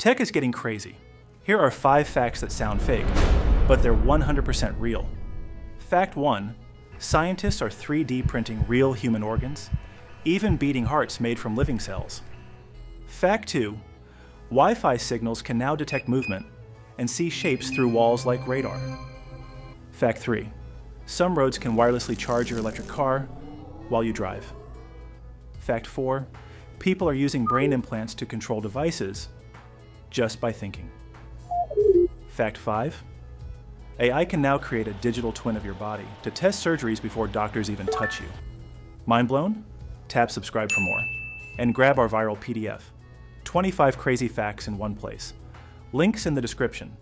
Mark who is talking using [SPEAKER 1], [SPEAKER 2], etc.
[SPEAKER 1] Tech is getting crazy. Here are 5 facts that sound fake, but they're 100% real. Fact 1. Scientists are 3D printing real human organs, even beating hearts made from living cells. Fact 2. Wi-Fi signals can now detect movement and see shapes through walls like radar. Fact 3. Some roads can wirelessly charge your electric car while you drive. Fact 4. People are using brain implants to control devices just by thinking. Fact 5. AI can now create a digital twin of your body to test surgeries before doctors even touch you. Mind blown? Tap subscribe for more. And grab our viral PDF. 25 crazy facts in one place. Links in the description.